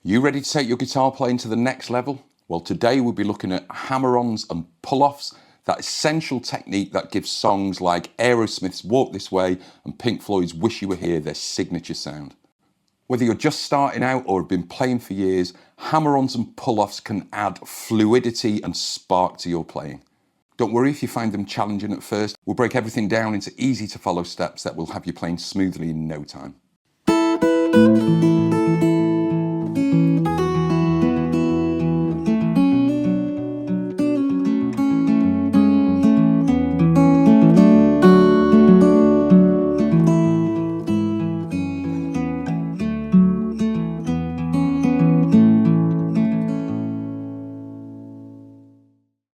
You ready to take your guitar playing to the next level? Well, today we'll be looking at hammer-ons and pull-offs, that essential technique that gives songs like Aerosmith's Walk This Way and Pink Floyd's Wish You Were Here their signature sound. Whether you're just starting out or have been playing for years, hammer-ons and pull-offs can add fluidity and spark to your playing. Don't worry if you find them challenging at first. We'll break everything down into easy to follow steps that will have you playing smoothly in no time.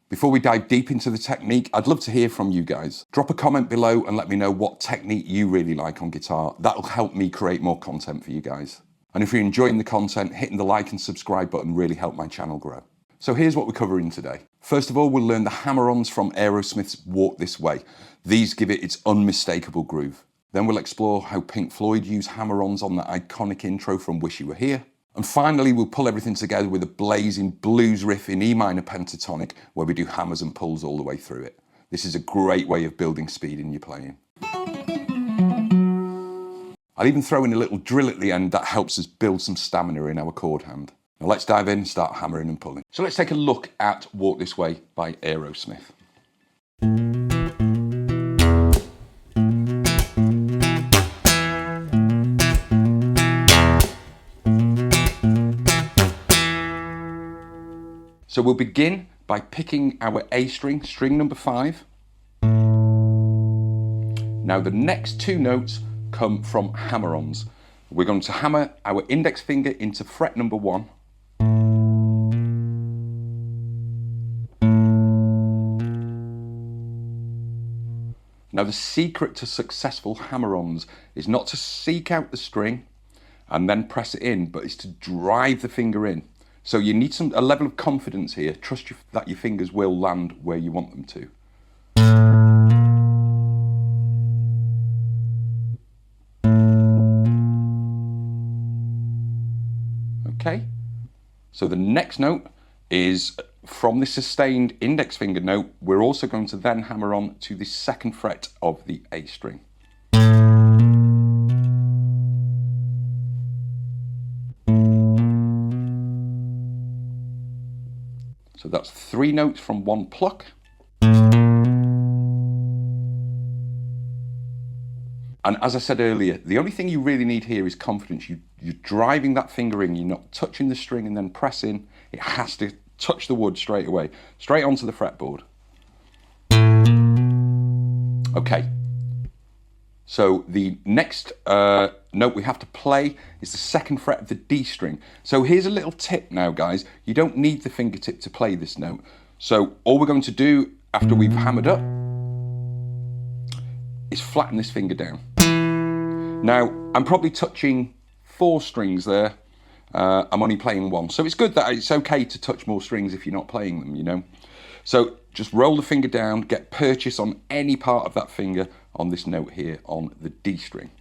Before we dive deep into the technique, I'd love to hear from you guys. Drop a comment below and let me know what technique you really like on guitar. That'll help me create more content for you guys. And if you're enjoying the content, hitting the like and subscribe button really help my channel grow. So here's what we're covering today. First of all, we'll learn the hammer-ons from Aerosmith's Walk This Way. These give it its unmistakable groove. Then we'll explore how Pink Floyd use hammer-ons on the iconic intro from Wish You Were Here. And finally, we'll pull everything together with a blazing blues riff in E minor pentatonic, where we do hammers and pulls all the way through it. This is a great way of building speed in your playing. I'll even throw in a little drill at the end that helps us build some stamina in our chord hand. Now let's dive in and start hammering and pulling. So let's take a look at Walk This Way by Aerosmith. So we'll begin by picking our A string, string number 5. Now the next two notes come from hammer-ons. We're going to hammer our index finger into fret number 1. Now the secret to successful hammer-ons is not to seek out the string and then press it in, but it's to drive the finger in. So you need a level of confidence here. Trust that your fingers will land where you want them to. Okay, so the next note is from the sustained index finger note. We're also going to then hammer on to the 2nd fret of the A string. So that's 3 notes from 1 pluck. And as I said earlier, the only thing you really need here is confidence. You're driving that finger in, you're not touching the string and then pressing. It has to touch the wood straight away, straight onto the fretboard. Okay, so the next note we have to play is the 2nd fret of the D string. So here's a little tip now, guys. You don't need the fingertip to play this note. So all we're going to do after we've hammered up is flatten this finger down. Now, I'm probably touching 4 strings there. I'm only playing 1. So it's good that it's okay to touch more strings if you're not playing them, you know. So just roll the finger down, get purchase on any part of that finger on this note here on the D string.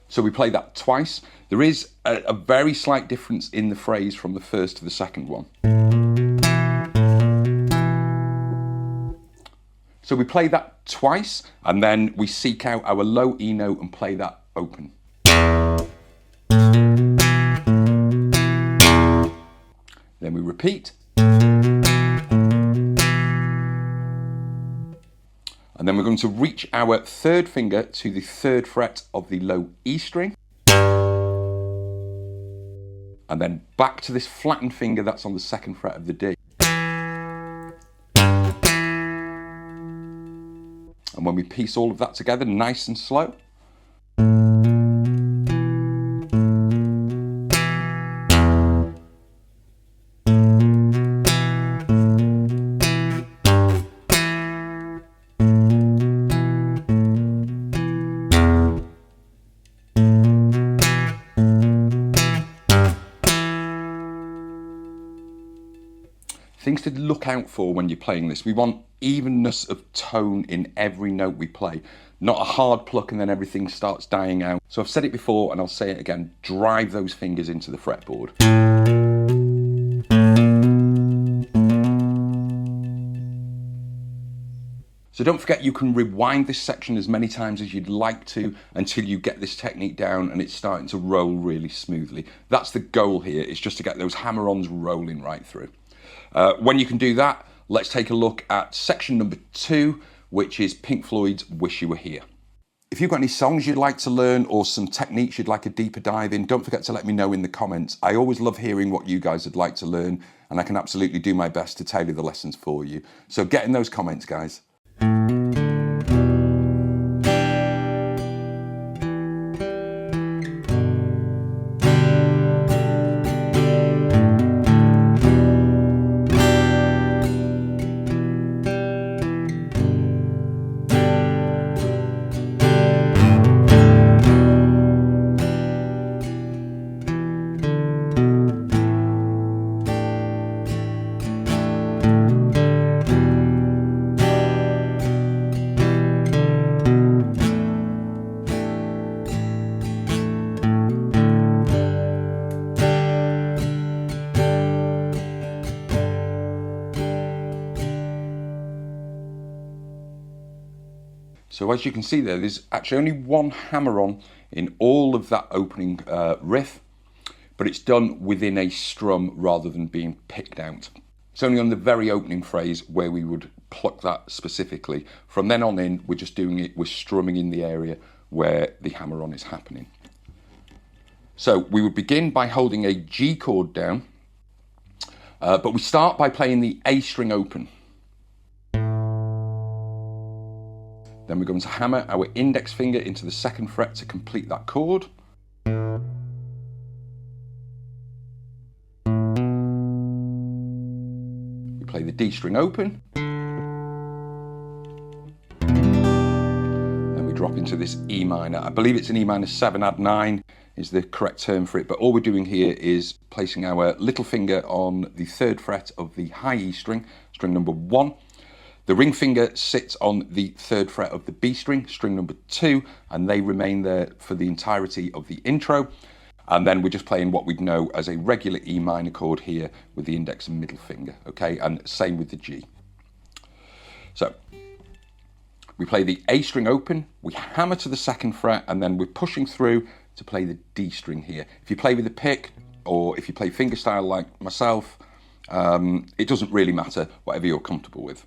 So we play that twice. There is a very slight difference in the phrase from the first to the second one. So we play that twice, and then we seek out our low E note and play that open. Then we repeat. And then we're going to reach our 3rd finger to the 3rd fret of the low E string. And then back to this flattened finger that's on the 2nd fret of the D. And when we piece all of that together nice and slow, Things to look out for when you're playing this. We want evenness of tone in every note we play, not a hard pluck and then everything starts dying out. So I've said it before and I'll say it again, drive those fingers into the fretboard. So don't forget, you can rewind this section as many times as you'd like to until you get this technique down and it's starting to roll really smoothly. That's the goal here, is just to get those hammer-ons rolling right through. When you can do that, let's take a look at section number 2, which is Pink Floyd's Wish You Were Here. If you've got any songs you'd like to learn or some techniques you'd like a deeper dive in, don't forget to let me know in the comments. I always love hearing what you guys would like to learn, and I can absolutely do my best to tailor the lessons for you. So get in those comments, guys. So as you can see there, there's actually only one hammer-on in all of that opening riff, but it's done within a strum rather than being picked out. It's only on the very opening phrase where we would pluck that specifically. From then on in, we're just doing it, we're strumming in the area where the hammer-on is happening. So we would begin by holding a G chord down, but we start by playing the A string open. Then we're going to hammer our index finger into the 2nd fret to complete that chord. We play the D string open. Then we drop into this E minor. I believe it's an E minor 7 add 9 is the correct term for it, but all we're doing here is placing our little finger on the 3rd fret of the high E string, string number 1. The ring finger sits on the 3rd fret of the B string, string number 2, and they remain there for the entirety of the intro. And then we're just playing what we'd know as a regular E minor chord here with the index and middle finger, okay? And same with the G. So we play the A string open, we hammer to the 2nd fret, and then we're pushing through to play the D string here. If you play with a pick, or if you play fingerstyle like myself, it doesn't really matter, whatever you're comfortable with.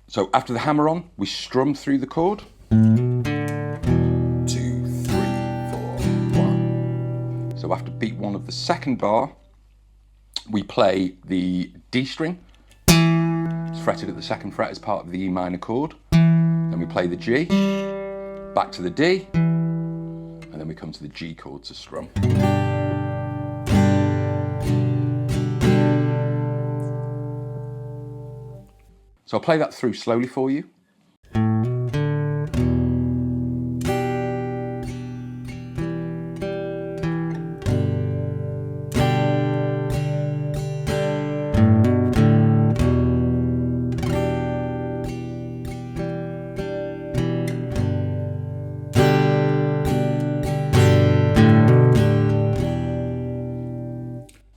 So after the hammer on, we strum through the chord. 2, 3, 4, 1. So after beat 1 of the 2nd bar, we play the D string. It's fretted at the 2nd fret as part of the E minor chord. Then we play the G, back to the D, and then we come to the G chord to strum. So I'll play that through slowly for you.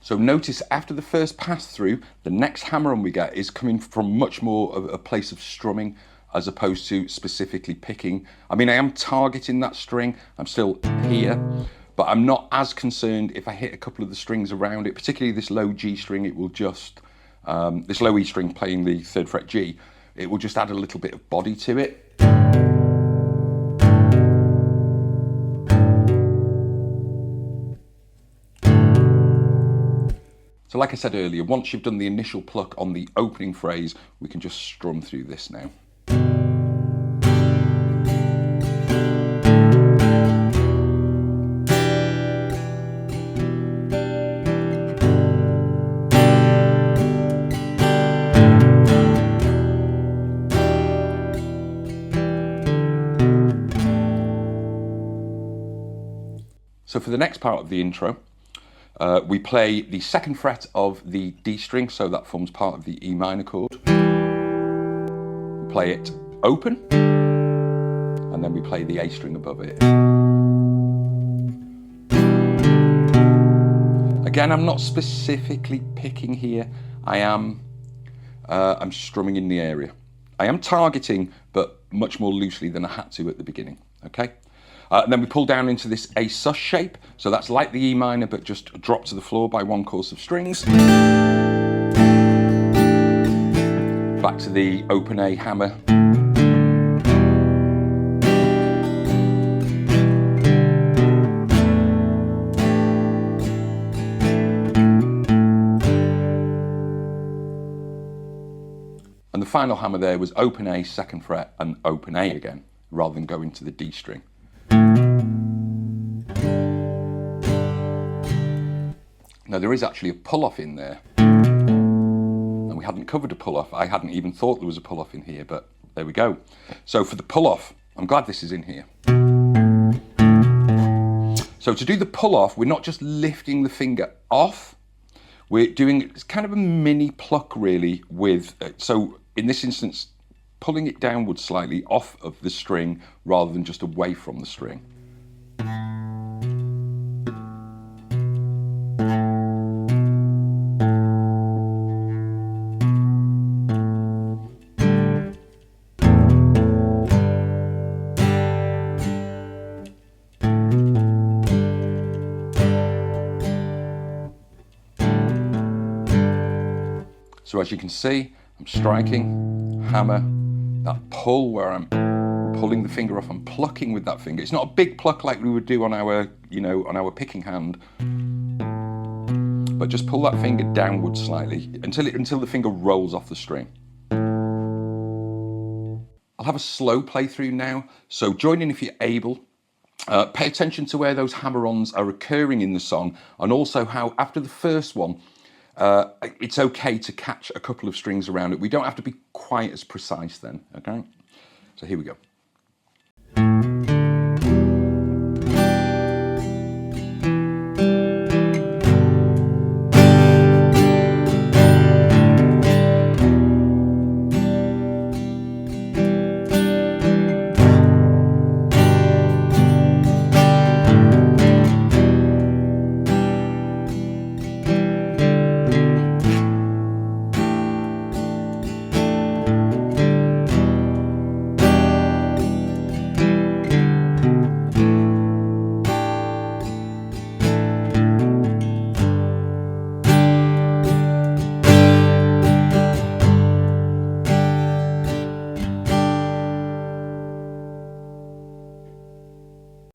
So notice after the first pass through, the next hammer on we get is coming from much more of a place of strumming as opposed to specifically picking. I mean, I am targeting that string, I'm still here, but I'm not as concerned if I hit a couple of the strings around it, particularly this low G string. It will just, this low E string playing the 3rd fret G, it will just add a little bit of body to it. So like I said earlier, once you've done the initial pluck on the opening phrase, we can just strum through this now. So for the next part of the intro, we play the 2nd fret of the D string, so that forms part of the E minor chord. We play it open, and then we play the A string above it. Again, I'm not specifically picking here. I'm strumming in the area. I am targeting, but much more loosely than I had to at the beginning, okay? And then we pull down into this A sus shape. So that's like the E minor, but just drop to the floor by 1 course of strings. Back to the open A hammer. And the final hammer there was open A, 2nd fret, and open A again, rather than going to the D string. Now there is actually a pull-off in there. And we hadn't covered a pull-off. I hadn't even thought there was a pull-off in here, but there we go. So for the pull-off, I'm glad this is in here. So to do the pull-off, we're not just lifting the finger off. We're doing, it's kind of a mini pluck really with, so in this instance, pulling it downwards slightly off of the string rather than just away from the string. So as you can see, I'm striking, hammer, that pull where I'm pulling the finger off, I'm plucking with that finger. It's not a big pluck like we would do on our, on our picking hand, but just pull that finger downwards slightly until the finger rolls off the string. I'll have a slow playthrough now, so join in if you're able. Pay attention to where those hammer-ons are occurring in the song, and also how after the first one, it's okay to catch a couple of strings around it. We don't have to be quite as precise then, okay? So here we go.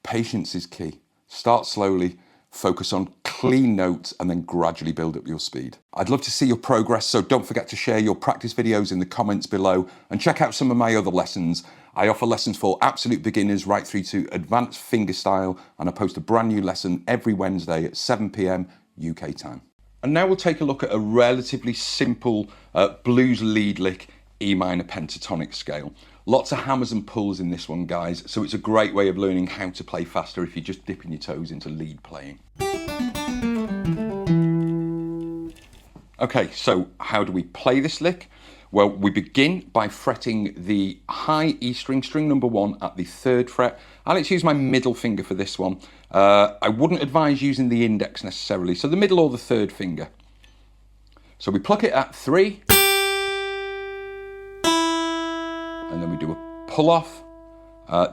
Patience is key. Start slowly, focus on clean notes, and then gradually build up your speed. I'd love to see your progress, so don't forget to share your practice videos in the comments below and check out some of my other lessons. I offer lessons for absolute beginners right through to advanced fingerstyle, and I post a brand new lesson every Wednesday at 7 p.m. UK time. And now we'll take a look at a relatively simple blues lead lick E minor pentatonic scale. Lots of hammers and pulls in this one, guys, so it's a great way of learning how to play faster if you're just dipping your toes into lead playing. Okay, so how do we play this lick? Well, we begin by fretting the high E string, string number 1 at the 3rd fret. I like to use my middle finger for this one. I wouldn't advise using the index necessarily, so the middle or the 3rd finger. So we pluck it at 3. And then we do a pull off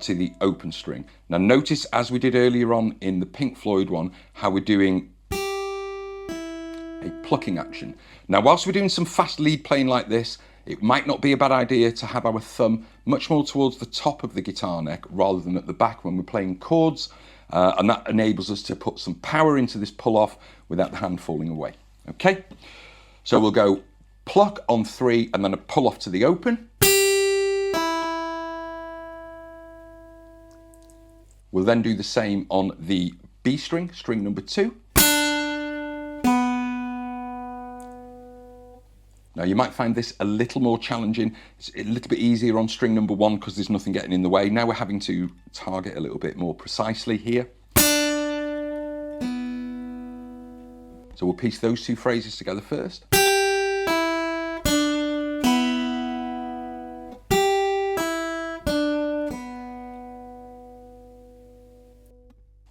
to the open string. Now notice, as we did earlier on in the Pink Floyd one, how we're doing a plucking action. Now whilst we're doing some fast lead playing like this, it might not be a bad idea to have our thumb much more towards the top of the guitar neck rather than at the back when we're playing chords, and that enables us to put some power into this pull off without the hand falling away. Okay, so we'll go pluck on 3 and then a pull off to the open. We'll then do the same on the B string, string number 2. Now you might find this a little more challenging. It's a little bit easier on string number 1 because there's nothing getting in the way. Now we're having to target a little bit more precisely here. So we'll piece those two phrases together first.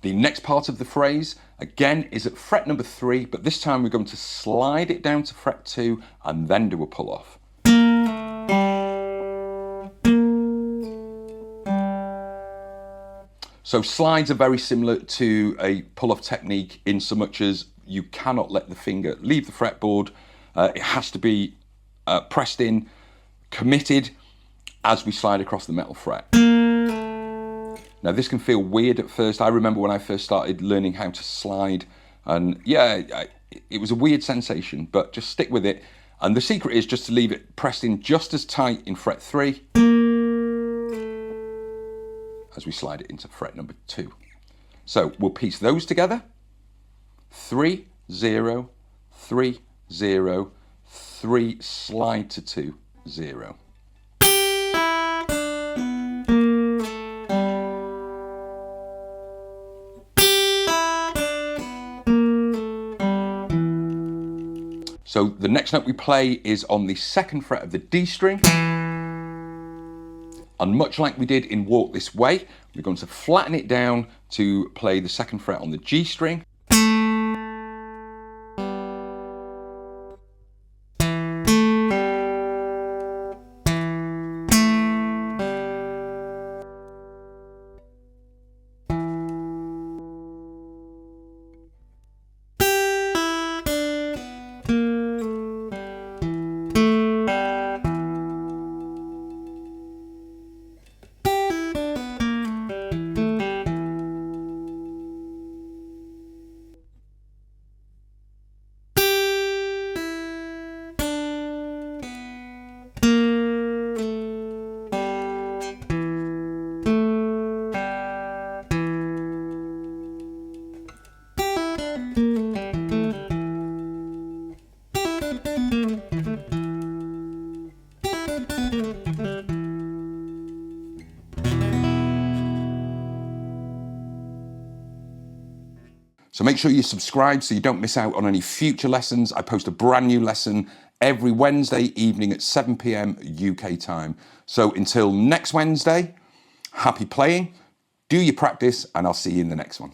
The next part of the phrase, again, is at fret number 3, but this time we're going to slide it down to fret 2 and then do a pull off. So slides are very similar to a pull-off technique in so much as you cannot let the finger leave the fretboard. It has to be pressed in, committed as we slide across the metal fret. Now this can feel weird at first. I remember when I first started learning how to slide, and yeah, it was a weird sensation, but just stick with it. And the secret is just to leave it pressed in just as tight in fret 3 as we slide it into fret number 2. So we'll piece those together. 3, 0, 3, 0, 3, slide to 2, 0. So the next note we play is on the 2nd fret of the D string. And much like we did in Walk This Way, we're going to flatten it down to play the 2nd fret on the G string. So make sure you subscribe so you don't miss out on any future lessons. I post a brand new lesson every Wednesday evening at 7 p.m. UK time. So until next Wednesday, happy playing, do your practice, and I'll see you in the next one.